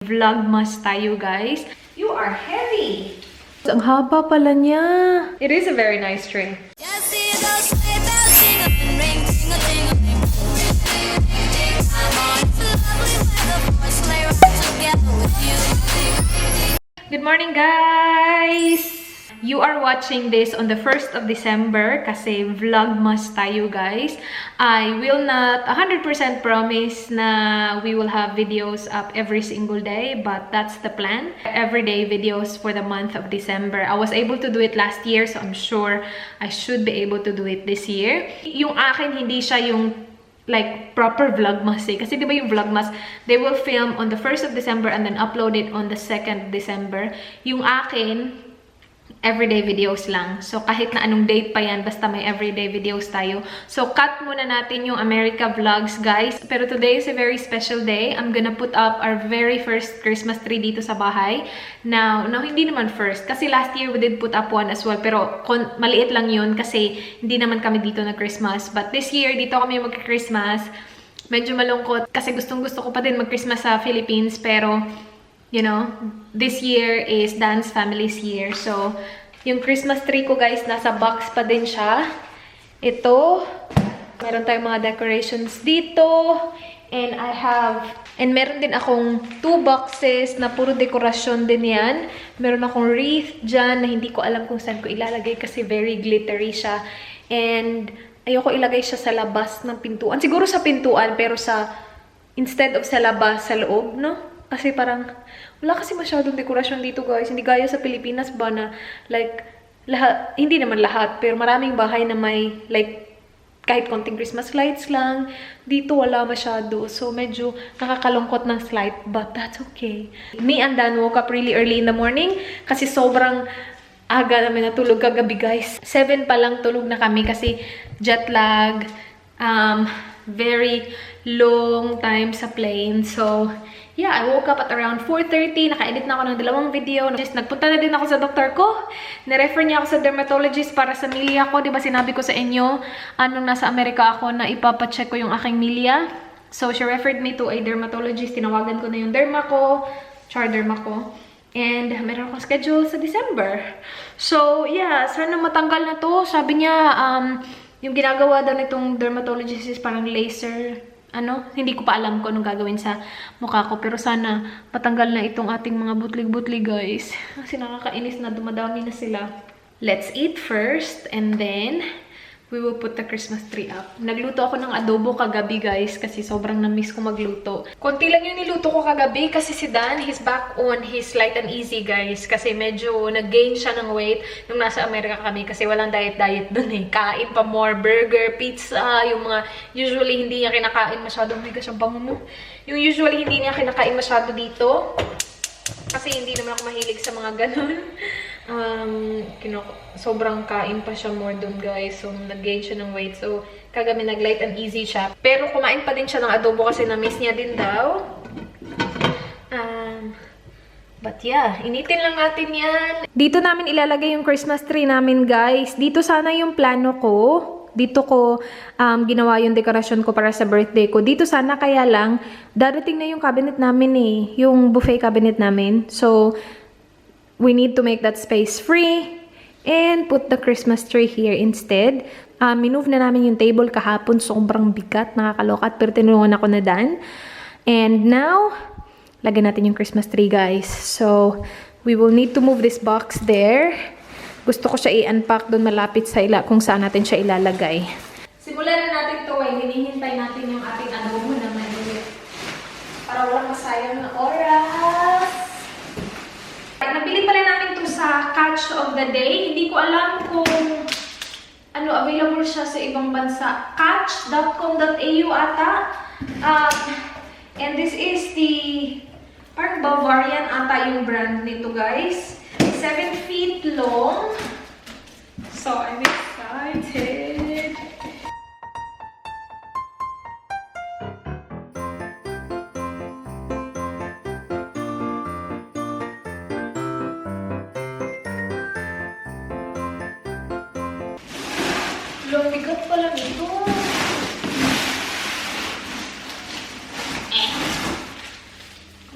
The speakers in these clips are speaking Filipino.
vlogmas tayo, guys. You are heavy! Ang haba pala niya. It is a very nice tray. Good morning, guys! You are watching this on the 1st of December kasi vlogmas tayo, guys. I will not 100% promise na we will have videos up every single day, but that's the plan. Everyday videos for the month of December. I was able to do it last year, so I'm sure I should be able to do it this year. Yung akin, hindi siya yung like proper vlogmas eh. Kasi diba yung vlogmas, they will film on the 1st of December and then upload it on the 2nd December. Yung akin, everyday videos lang. So, kahit na anong date pa yan, basta may everyday videos tayo. So, cut muna natin yung America vlogs, guys. Pero today is a very special day. I'm gonna put up our very first Christmas tree dito sa bahay. Now, hindi naman first. Kasi last year, we did put up one as well. Pero, maliit lang yun kasi hindi naman kami dito na Christmas. But this year, dito kami mag-Christmas. Medyo malungkot kasi gustong-gusto ko pa din mag-Christmas sa Philippines. Pero, you know, this year is Dan's family's year. So, yung Christmas tree ko, guys, nasa box pa din siya. Ito, meron tayong mga decorations dito. And meron din akong 2 boxes na puro dekorasyon din yan. Meron akong wreath dyan na hindi ko alam kung saan ko ilalagay kasi very glittery siya. And ayoko ilagay siya sa labas ng pintuan. Siguro sa pintuan, pero instead of sa labas, sa loob, no? Kasi parang, wala kasi masyadong dekorasyon dito, guys. Hindi gaya sa Pilipinas ba na, like, lahat, hindi naman lahat, pero maraming bahay na may, like, kahit konting Christmas lights lang. Dito, wala masyado. So, medyo nakakalungkot ng slight, but that's okay. Me and Dan woke up really early in the morning kasi sobrang aga namin natulog kagabi, guys. 7 pa lang tulog na kami kasi jet lag, very long time sa plane. So, yeah, I woke up at around 4:30. Naka-edit na ako ng 2 video. Nagpunta na din ako sa doktor ko. Nirefer niya ako sa dermatologist para sa milya ko. Diba sinabi ko sa inyo, anong nasa Amerika ako na ipapacheck ko yung aking milya. So, she referred me to a dermatologist. Tinawagan ko na yung derma ko, derma ko. And meron akong schedule sa December. So, yeah, sana matanggal na to. Sabi niya, yung ginagawa daw nitong dermatologist is parang laser. Hindi ko pa alam kung anong gagawin sa mukha ko. Pero sana patanggal na itong ating mga butlig-butlig, guys. Kasi nakakainis na, dumadami na sila. Let's eat first and then we will put the Christmas tree up. Nagluto ako ng adobo kagabi, guys, kasi sobrang na-miss ko magluto. Konti lang yung niluto ko kagabi kasi si Dan, he's back on his light and easy, guys. Kasi medyo nag-gain siya ng weight nung nasa Amerika kami kasi walang diet-diet dun eh. Kain pa more burger, pizza, yung mga usually hindi niya kinakain masyado. Oh my gosh, ang bango mo. Yung usually hindi niya kinakain masyado dito. Kasi hindi naman ako mahilig sa mga ganun. Sobrang kain pa siya more dun, guys. So, nag-gain siya ng weight. So, kagabi nag-light and easy siya. Pero kumain pa din siya ng adobo kasi na-miss niya din daw. But yeah, initin lang natin yan. Dito namin ilalagay yung Christmas tree namin, guys. Dito sana yung plano ko. Dito ko ginawa yung dekorasyon ko para sa birthday ko. Dito sana, kaya lang, darating na yung cabinet namin eh. Yung buffet cabinet namin. So, we need to make that space free and put the Christmas tree here instead. Minove na namin yung table kahapon. Sobrang bigat, nakakalokat. Pero tinulungan ako na Dan. And now, lagyan natin yung Christmas tree, guys. So, we will need to move this box there. Gusto ko siya i-unpack doon malapit sa kung saan natin siya ilalagay. Simulan na natin ito eh. Hinihintay natin yung ating adobo na mainit. Para walang masayang na oras. Nabili pala namin ito sa Catch of the Day. Hindi ko alam kung available siya sa ibang bansa. Catch.com.au ata. And this is the parang Bavarian ata yung brand nito, guys. 7 feet long. So, I'm excited. Lumigat pala nito. Oh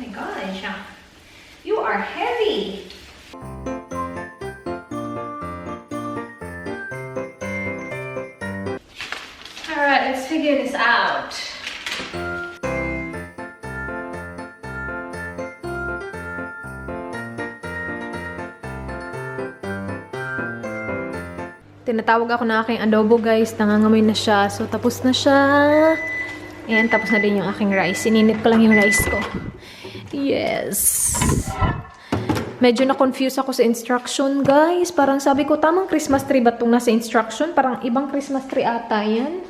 my gosh. are heavy. Alright, let's figure this out. Tinatawag ako na aking adobo guys. Nangangamoy na siya. So, tapos na siya. And tapos na din yung aking rice. Sininit ko lang yung rice ko. Yes. Medyo na-confuse ako sa instruction guys. Parang sabi ko, tamang Christmas tree ba itong nasa instruction? Parang ibang Christmas tree ata yan.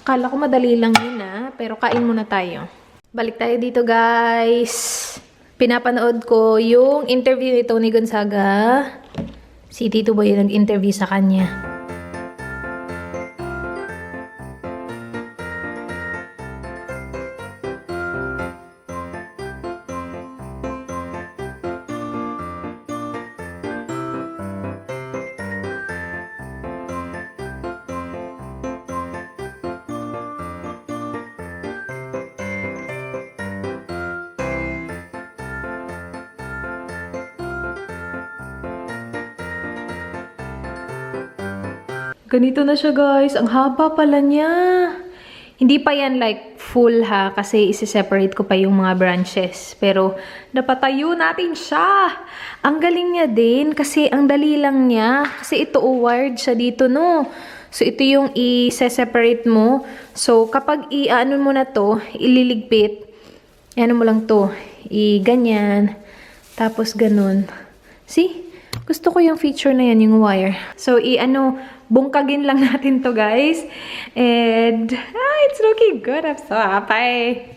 Kala ko madali lang yun pero kain muna tayo. Balik tayo dito guys. Pinapanood ko yung interview ni Tony Gonzaga. Si Tito Boy yung nag-interview sa kanya. Ganito na siya guys. Ang haba pala niya. Hindi pa yan like full ha. Kasi isi-separate ko pa yung mga branches. Pero napatayo natin siya. Ang galing niya din. Kasi ang dali lang niya. Kasi ito wired siya dito no. So ito yung i-separate mo. So kapag i-ano mo na to. Ililigpit. Ano mo lang to. I-ganyan. Tapos ganun. See? Gusto ko yung feature na yan, yung wire. So, bungkagin lang natin to, guys. And, it's looking good. I'm so happy.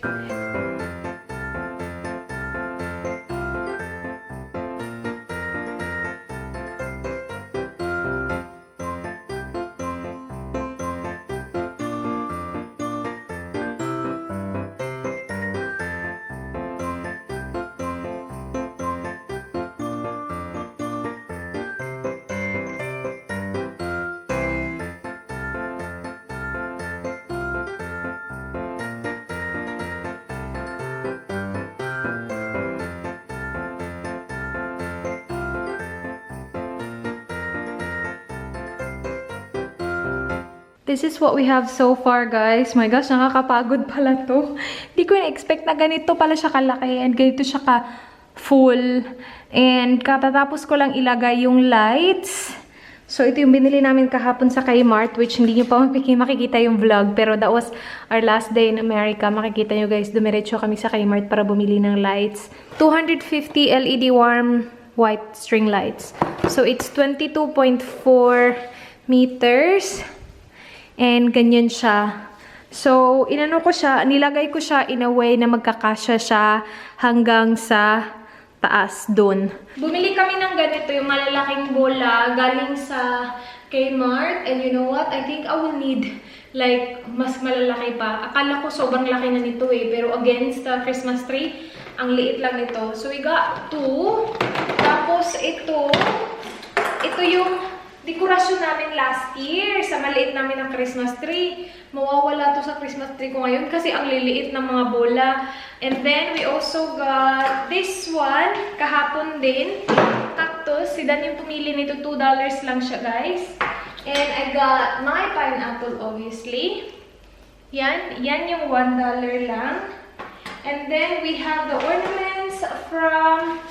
This is what we have so far, guys. My gosh, nakakapagod pala to. Hindi ko na-expect na ganito pala siya kalaki and ganito siya ka-full. And katatapos ko lang ilagay yung lights. So, ito yung binili namin kahapon sa Kmart, which hindi nyo pa makikita yung vlog. Pero that was our last day in America. Makikita nyo, guys, dumiretso kami sa Kmart para bumili ng lights. 250 LED warm white string lights. So, it's 22.4 meters. And ganyan siya. So, nilagay ko siya in a way na magkakasya siya hanggang sa taas dun. Bumili kami ng ganito, yung malalaking bola galing sa Kmart. And you know what? I think I will need like mas malalaki pa. Akala ko sobrang laki na nito pero against the Christmas tree, ang liit lang nito. So, we got 2. Tapos, ito yung dekorasyon namin last year sa maliit namin ng Christmas tree. Mawawala to sa Christmas tree ko ngayon kasi ang liliit ng mga bola. And then, we also got this one. Kahapon din. Cactus. Si Dan yung pumili nito. $2 lang siya, guys. And I got my pineapple, obviously. Yan yung $1 lang. And then, we have the ornaments from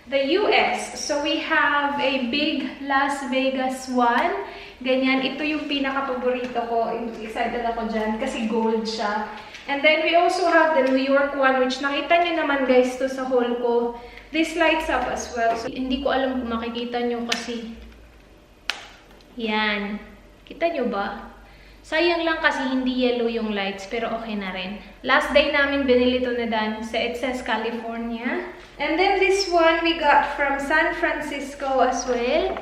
the US. So, we have a big Las Vegas one. Ganyan. Ito yung pinaka-paborito ko. Excited ako dyan kasi gold siya. And then, we also have the New York one, which nakita nyo naman, guys, to sa haul ko. This lights up as well. So, hindi ko alam kung makikita nyo kasi yan. Kita nyo ba? Sayang lang kasi hindi yellow yung lights, pero okay na rin. Last day namin binili to na Dan. It says California. And then this one we got from San Francisco as well.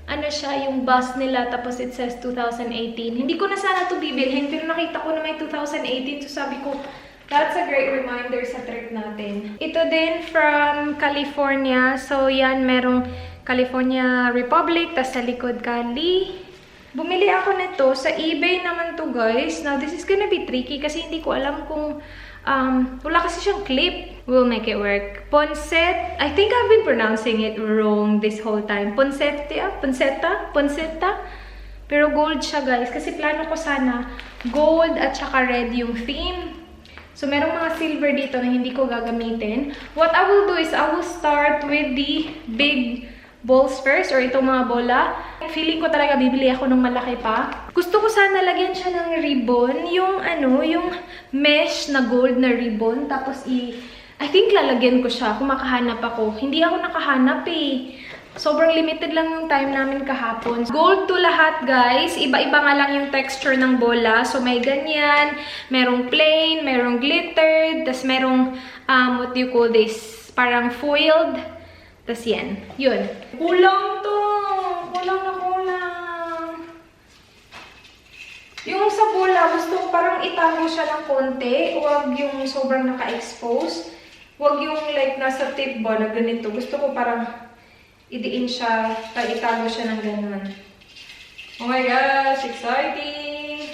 Ano siya, yung bus nila, tapos it says 2018. Hindi ko na sana to bibilhin, pero nakita ko na may 2018. So sabi ko, that's a great reminder sa trip natin. Ito din from California. So yan, merong California Republic, tas sa likod Cali. Bumili ako nito sa eBay naman to, guys. Now, this is gonna be tricky kasi hindi ko alam kung Wala kasi siyang clip. We'll make it work. Poncet. I think I've been pronouncing it wrong this whole time. Poncetta? Pero gold siya, guys. Kasi plano ko sana gold at saka red yung theme. So, merong mga silver dito na hindi ko gagamitin. What I will do is I will start with the big balls first or itong mga bola. Feeling ko talaga bibili ako ng malaki pa. Gusto ko sana lagyan siya ng ribbon. Yung mesh na gold na ribbon. Tapos I think lalagyan ko siya kung makahanap ako. Hindi ako nakahanap eh. Sobrang limited lang yung time namin kahapon. Gold to lahat, guys. Iba-iba nga lang yung texture ng bola. So, may ganyan. Merong plain, merong glittered. Tapos merong, what do you call this? Parang foiled. Tapos yan. Yun. Kulang to. Kulang na kulang. Yung sa bola, gusto ko parang itago siya ng konti. Huwag yung sobrang naka-expose. Huwag yung like nasa tip ba na ganito. Gusto ko parang idiin siya, itago siya ng ganun. Oh my gosh, exciting!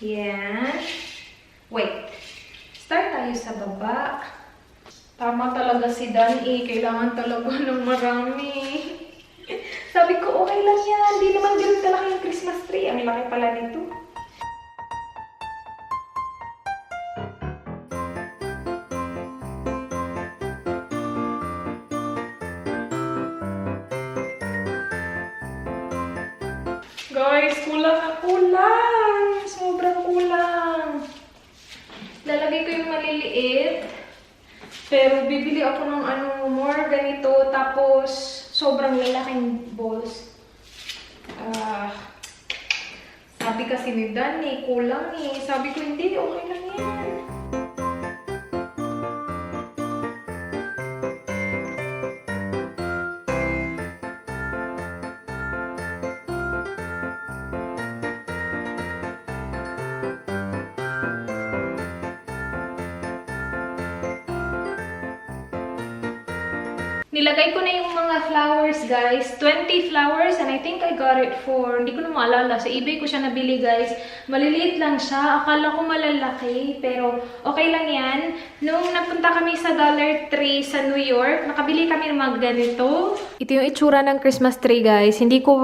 Yan. Wait. Start tayo sa baba. Tama talaga si Dan eh. Kailangan talaga ng marami. Sabi ko, okay lang yan. Hindi naman ganun kalaki yung Christmas tree. Ang laki pala nito. Guys, kulang na kulang. Sobrang kulang. Lalagay ko yung maliliit. Pero bibili ako ng more ganito. Tapos, sobrang lalaking balls. Sabi kasi ni Dan kulang eh. Sabi ko, hindi, okay lang yan. Nilagay ko na yung mga flowers, guys. 20 flowers and I think I got it for, hindi ko na maalala. Sa eBay ko siya nabili, guys. Maliliit lang siya. Akala ko malalaki, pero okay lang yan. Nung napunta kami sa Dollar Tree sa New York, nakabili kami ng mga ganito. Ito yung itsura ng Christmas tree, guys. Hindi ko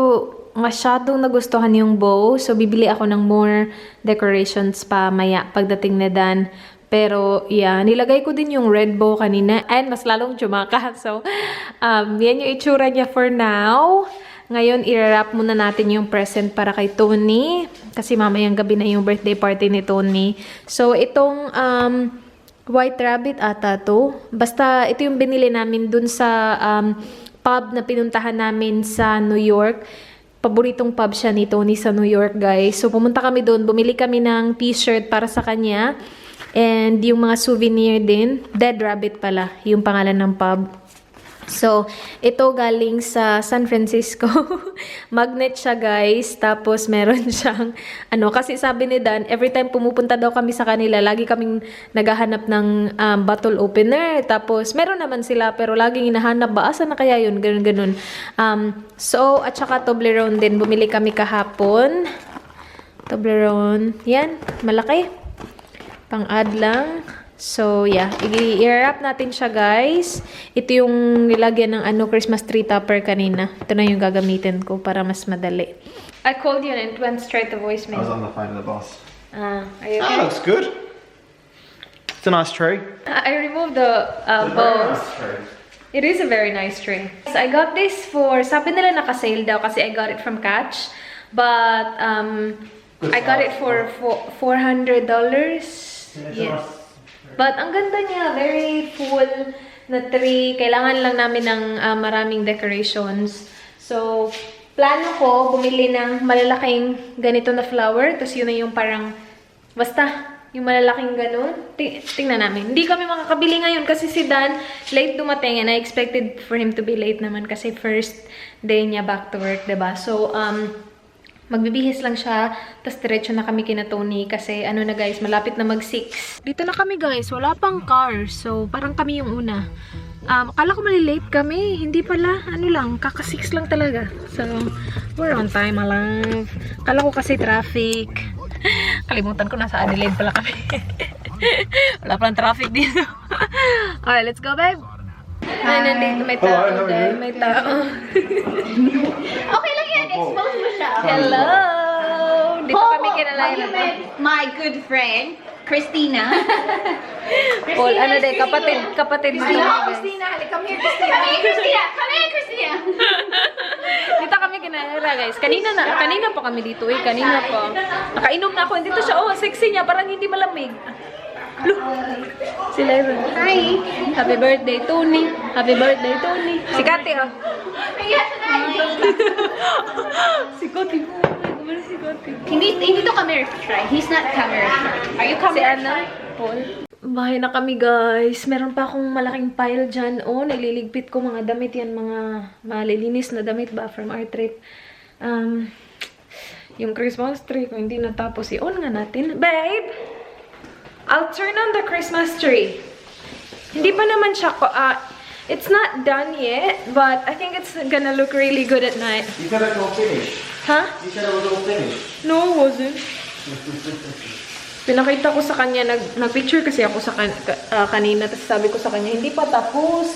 masyadong nagustuhan yung bow. So, bibili ako ng more decorations pa maya pagdating na Dan. Pero, yeah, nilagay ko din yung red bow kanina. And mas lalong tsumaka. So, yan yung itsura niya for now. Ngayon, i-wrap muna natin yung present para kay Tony. Kasi mamayang gabi na yung birthday party ni Tony. So, itong white rabbit ata to. Basta, ito yung binili namin dun sa pub na pinuntahan namin sa New York. Paboritong pub siya ni Tony sa New York, guys. So, pumunta kami dun. Bumili kami ng t-shirt para sa kanya. And yung mga souvenir din, Dead Rabbit pala, yung pangalan ng pub. So, ito galing sa San Francisco. Magnet siya, guys. Tapos, meron siyang, kasi sabi ni Dan, every time pumupunta daw kami sa kanila, lagi kaming naghahanap ng bottle opener. Tapos, meron naman sila, pero laging hinahanap ba? Asa na kaya yun? Ganun. So, at saka Toblerone din. Bumili kami kahapon. Toblerone. Yan, malaki. Pang-add lang. So, yeah. I-wrap natin siya, guys. Ito yung nilagyan ng Christmas tree topper kanina. Ito na yung gagamitin ko para mas madali. I called you and it went straight to voicemail. I was on the phone to the boss. Are you okay? That looks good. It's a nice tree. I removed the bows. It is a very nice tree. So, I got this for, sabi nila naka-sale daw kasi I got it from Catch. But, I got it for $400. Yes. But ang ganda niya, very full na tree. Kailangan lang namin ng maraming decorations. So, plano ko bumili ng malalaking ganito na flower. Tapos yun na yung parang, basta, yung malalaking ganun. Tingnan namin. Hindi kami makakabili ngayon kasi si Dan late dumating and I expected for him to be late naman kasi first day niya back to work, diba? So, magbibihis lang siya, tas diretso na kami kina Tony kasi na guys, malapit na mag-6. Dito na kami guys, wala pang car. So, parang kami yung una. Akala ko malilate kami. Hindi pala, lang, kaka-6 lang talaga. So, we're on time, my love. Akala ko kasi traffic. Kalimutan ko, nasa Adelaide pala kami. Wala palang traffic dito. Alright, let's go, babe. Ay, nandito may tao. Hello, how are you? May tao. Okay lang yan, expose mo siya. Hello! Dito kami kinalayan. My good friend, Christina. Paul, ano din, kapatid mo. Christina, come here, Christina. Come here, Christina. Come here, Christina. Dito kami kinalayan, guys. Kanina pa kami dito eh. Kanina pa. Nakainom na ako. Dito siya, oh, sexy niya. Parang hindi malamig. Look! Si Lyra. Hi. Happy birthday, Tony. Happy birthday, Tony. Si Kati, oh. Si Kati. Si Kati. Hindi to camera shy. He's not camera shy. Are you Si camera Ana, shy? Paul. Bahay na kami, guys. Meron pa akong malaking pile dyan. Oh, nililigpit ko mga damit yan. Mga malilinis na damit ba from our trip. Yung Christmas tree, kung hindi natapos, i-on nga natin. Babe! I'll turn on the Christmas tree. Hindi pa naman siya, it's not done yet, but I think it's gonna look really good at night. You said it was all finished. Huh? You said it was all finished. No, it wasn't. Pinakita ko sa kanya, nag-picture kasi ako sa kanina, tapos sabi ko sa kanya, hindi pa tapos.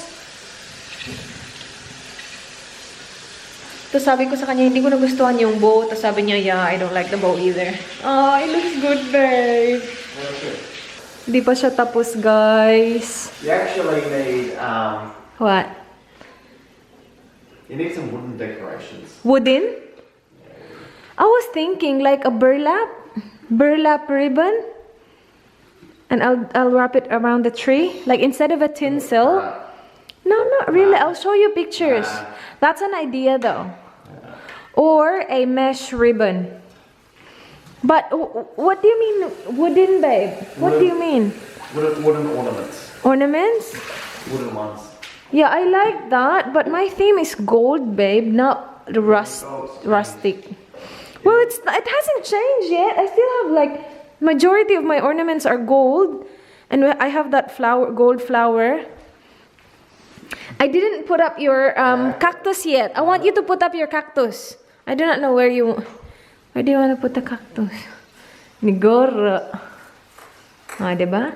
Tapos sabi ko sa kanya, hindi ko nagustuhan yung bow. Tapos sabi niya, yeah, I don't like the bow either. Oh, it looks good, babe. Hindi pa siya tapos, guys. You actually need What? you need some wooden decorations. Wooden? I was thinking like a burlap ribbon. And I'll wrap it around the tree. Like instead of a tinsel. No, not really. I'll show you pictures. That's an idea though. Or a mesh ribbon. But what do you mean wooden, babe? What do you mean? Wooden ornaments. Ornaments? Wooden ones. Yeah, I like that. But my theme is gold, babe, not rustic. Well, it hasn't changed yet. I still have like majority of my ornaments are gold, and I have that gold flower. I didn't put up your cactus yet. I want you to put up your cactus. I do not know where do you want to put the cactus? Nigoro. Ah, diba?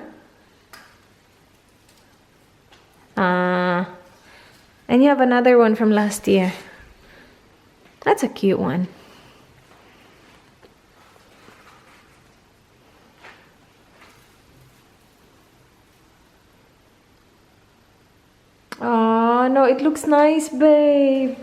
And you have another one from last year. That's a cute one. Oh, no, it looks nice, babe.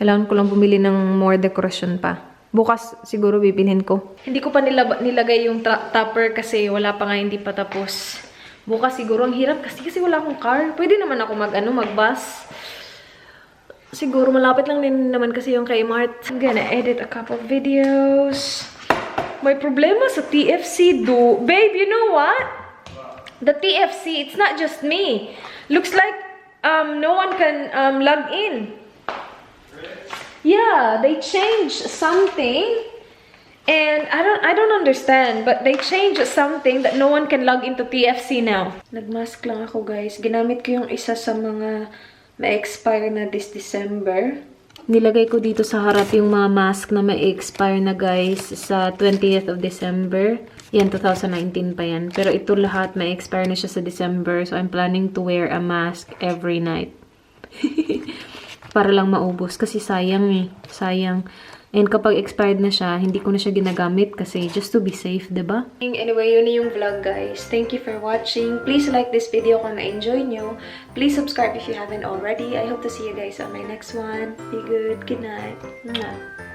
Kailangan ko lang bumili ng more decoration pa. Bukas siguro bibilhin ko. Hindi ko pa nilagay yung topper kasi wala pa nga, hindi pa tapos. Bukas siguro ang hirap kasi wala akong car. Pwede naman ako mag-bus. Siguro malapit lang din naman kasi yung kay Mart. I'm gonna edit a couple videos. May problema sa TFC do. Babe, you know what? The TFC, it's not just me. Looks like no one can log in. Yeah, they changed something. And I don't understand, but they changed something that no one can log into TFC now. Nagmask lang ako, guys. Ginamit ko yung isa sa mga ma-expire na this December. Nilagay ko dito sa harap yung mga mask na ma-expire na, guys, sa 20th of December. Yan, 2019 pa yan. Pero ito lahat ma-expire na siya sa December. So, I'm planning to wear a mask every night. Para lang maubos. Kasi sayang eh. Sayang. And kapag expired na siya, hindi ko na siya ginagamit kasi just to be safe, diba? Anyway, yun na yung vlog, guys. Thank you for watching. Please like this video kung na-enjoy nyo. Please subscribe if you haven't already. I hope to see you guys on my next one. Be good. Good night. Mwah.